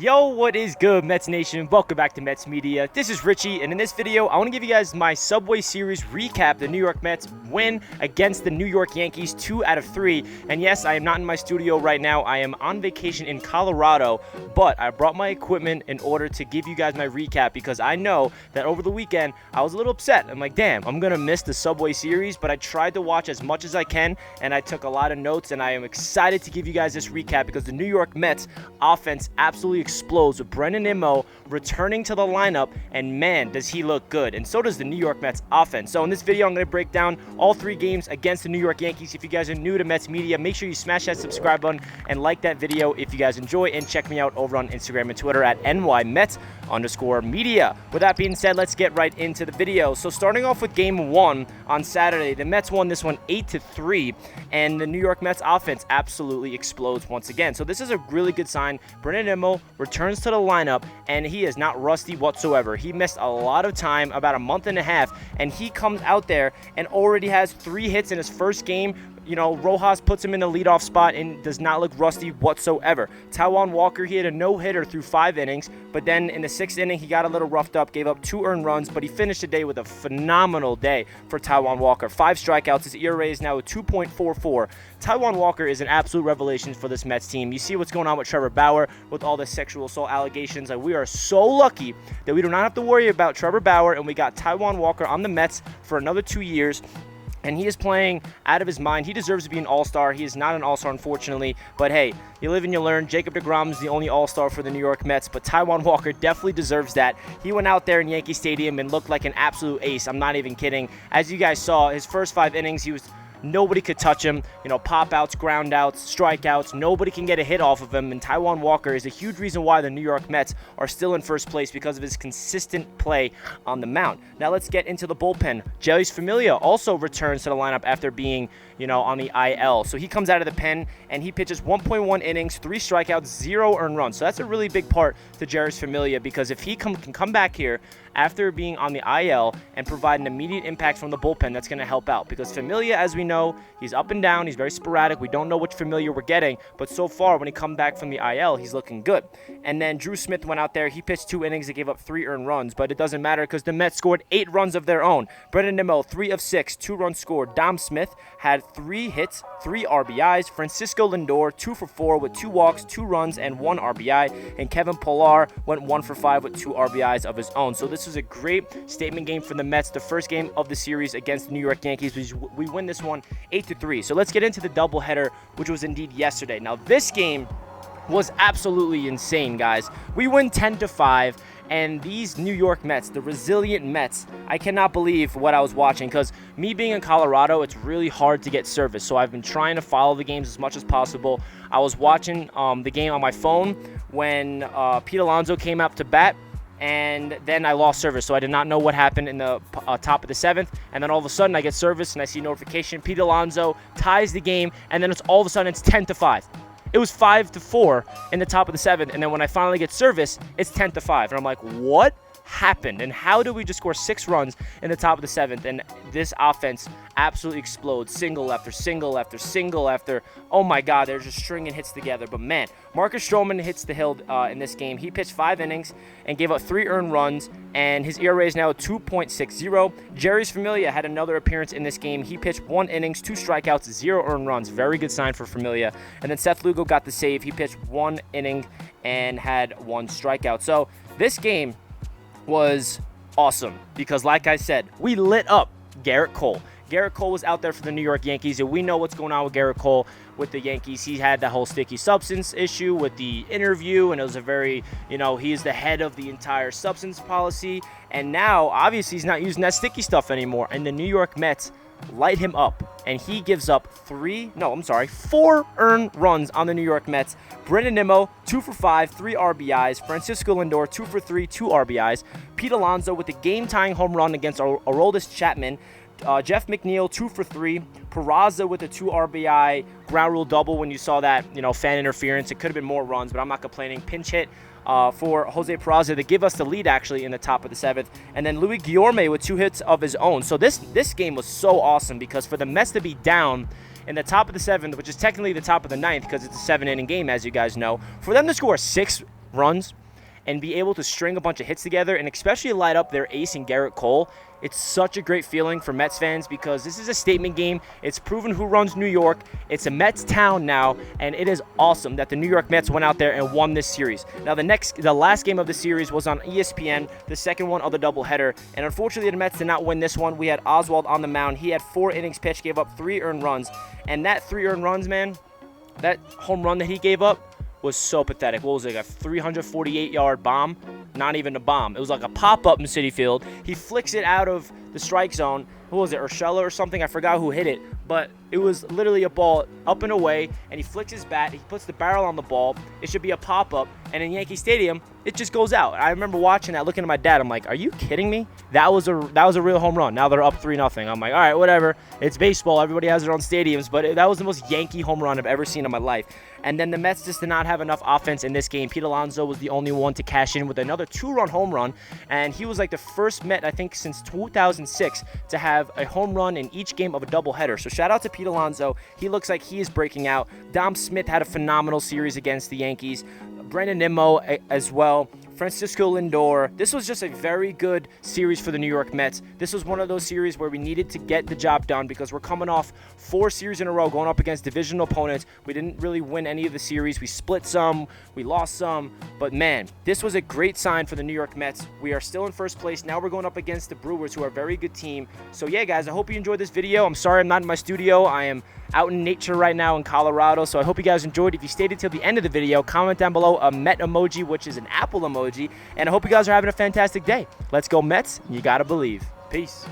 Yo, what is good, Mets Nation? Welcome back to Mets Media. This is Richie, and in this video, I want to give you guys my Subway Series recap. The New York Mets win against the New York Yankees 2 out of 3. And yes, I am not in my studio right now. I am on vacation in Colorado, but I brought my equipment in order to give you guys my recap because I know that over the weekend, I was a little upset. I'm like, damn, I'm going to miss the Subway Series, but I tried to watch as much as I can, and I took a lot of notes, and I am excited to give you guys this recap because the New York Mets offense absolutely explodes with Brandon Nimmo returning to the lineup, and man, does he look good. And so does the New York Mets offense. So in this video, I'm going to break down all 3 games against the New York Yankees. If you guys are new to Mets Media, make sure you smash that subscribe button and like that video if you guys enjoy, and check me out over on Instagram and Twitter at NYMets_media. With that being said, let's get right into the video. So starting off with game 1 on Saturday, the Mets won this one 8-3, and the New York Mets offense absolutely explodes once again. So this is a really good sign. Brandon Nimmo returns to the lineup, and he is not rusty whatsoever. He missed a lot of time, about a month and a half, and he comes out there and already has 3 hits in his first game. You know, Rojas puts him in the leadoff spot and does not look rusty whatsoever. Taijuan Walker, he had a no-hitter through 5 innings, but then in the 6th inning, he got a little roughed up, gave up 2 earned runs, but he finished the day with a phenomenal day for Taijuan Walker. 5 strikeouts. His ERA is now at 2.44. Taijuan Walker is an absolute revelation for this Mets team. You see what's going on with Trevor Bauer with all the sexual assault allegations. Like, we are so lucky that we do not have to worry about Trevor Bauer, and we got Taijuan Walker on the Mets for another 2 years. And he is playing out of his mind. He deserves to be an all-star. He is not an all-star, unfortunately. But hey, you live and you learn. Jacob deGrom is the only all-star for the New York Mets, but Taijuan Walker definitely deserves that. He went out there in Yankee Stadium and looked like an absolute ace. I'm not even kidding. As you guys saw, his first 5 innings, nobody could touch him. You know, pop-outs, ground-outs, strikeouts. Nobody can get a hit off of him. And Taijuan Walker is a huge reason why the New York Mets are still in first place, because of his consistent play on the mound. Now let's get into the bullpen. Jeurys Familia also returns to the lineup after being, on the IL. So he comes out of the pen and he pitches 1.1 innings, 3 strikeouts, 0 earned runs. So that's a really big part to Jeurys Familia, because if he can come back here after being on the IL and provide an immediate impact from the bullpen, that's going to help out. Because Familia, as we know, he's up and down. He's very sporadic. We don't know which Familia we're getting. But so far, when he comes back from the IL, he's looking good. And then Drew Smith went out there. He pitched 2 innings. He gave up 3 earned runs. But it doesn't matter because the Mets scored 8 runs of their own. Brandon Nimmo, 3 of 6, 2 runs scored. Dom Smith had 3 hits, 3 RBIs. Francisco Lindor, 2 for 4 with 2 walks, 2 runs, and 1 RBI. And Kevin Pillar went 1 for 5 with 2 RBIs of his own. So this was a great statement game for the Mets. The first game of the series against the New York Yankees. We win this one 8-3. So let's get into the doubleheader, which was indeed yesterday. Now this game was absolutely insane, guys. We win 10-5. And these New York Mets, the resilient Mets, I cannot believe what I was watching, because me being in Colorado, it's really hard to get service. So I've been trying to follow the games as much as possible. I was watching the game on my phone when Pete Alonso came up to bat, and then I lost service. So I did not know what happened in the top of the 7th. And then all of a sudden I get service and I see notification. Pete Alonso ties the game, and then it's all of a sudden it's 10-5. It was 5-4 in the top of the 7th, and then when I finally get service, it's 10-5. And I'm like, what happened? And how did we just score 6 runs in the top of the 7th? And this offense absolutely explodes. Single after single after single after. Oh my God, they're just stringing hits together. But man, Marcus Stroman hits the hill in this game. He pitched 5 innings and gave up 3 earned runs, and his ERA is now 2.60. Jeurys Familia had another appearance in this game. He pitched 1 innings, 2 strikeouts, 0 earned runs. Very good sign for Familia. And then Seth Lugo got the save. He pitched 1 inning and had 1 strikeout. So this game was awesome because, like I said, we lit up Garrett Cole. Garrett Cole was out there for the New York Yankees, and we know what's going on with Garrett Cole with the Yankees. He had the whole sticky substance issue with the interview, and it was a very, he is the head of the entire substance policy, and now, obviously, he's not using that sticky stuff anymore, and the New York Mets light him up, and he gives up 4 earned runs on the New York Mets. Brandon Nimmo, 2 for 5, 3 RBIs. Francisco Lindor, 2 for 3, 2 RBIs. Pete Alonso with the game-tying home run against Aroldis Chapman. Jeff McNeil, 2 for 3. Peraza with a 2 RBI ground rule double when you saw that, fan interference. It could have been more runs, but I'm not complaining. Pinch hit for Jose Peraza to give us the lead, actually, in the top of the 7th. And then Louis Guillorme with 2 hits of his own. So this game was so awesome because for the Mets to be down in the top of the 7th, which is technically the top of the 9th because it's a 7-inning game, as you guys know, for them to score 6 runs and be able to string a bunch of hits together and especially light up their ace in Garrett Cole. It's such a great feeling for Mets fans because this is a statement game. It's proven who runs New York. It's a Mets town now, and it is awesome that the New York Mets went out there and won this series. Now, the last game of the series was on ESPN, the second one of the doubleheader, and unfortunately the Mets did not win this one. We had Oswald on the mound. He had 4 innings pitched, gave up 3 earned runs, and that 3 earned runs, man, that home run that he gave up was so pathetic. What was it, like a 348-yard bomb? Not even a bomb. It was like a pop-up in Citi Field. He flicks it out of the strike zone. Who was it, Urshela or something? I forgot who hit it. But it was literally a ball up and away, and he flicks his bat. He puts the barrel on the ball. It should be a pop-up. And in Yankee Stadium, it just goes out. I remember watching that, looking at my dad. I'm like, are you kidding me? That was a real home run. Now they're up 3-0. I'm like, all right, whatever. It's baseball. Everybody has their own stadiums. But that was the most Yankee home run I've ever seen in my life. And then the Mets just did not have enough offense in this game. Pete Alonso was the only one to cash in with another 2-run home run. And he was like the first Met, I think, since 2006 to have a home run in each game of a doubleheader. So shout out to Pete Alonso. He looks like he is breaking out. Dom Smith had a phenomenal series against the Yankees. Brandon Nimmo as well. Francisco Lindor. This was just a very good series for the New York Mets. This was one of those series where we needed to get the job done because we're coming off 4 series in a row going up against divisional opponents. We didn't really win any of the series. We split some, we lost some, but man, this was a great sign for the New York Mets. We are still in first place. Now we're going up against the Brewers, who are a very good team. So yeah, guys, I hope you enjoyed this video. I'm sorry I'm not in my studio. I am out in nature right now in Colorado, so I hope you guys enjoyed. If you stayed until the end of the video, comment down below a Met emoji, which is an apple emoji, and I hope you guys are having a fantastic day. Let's go Mets. You gotta believe. Peace.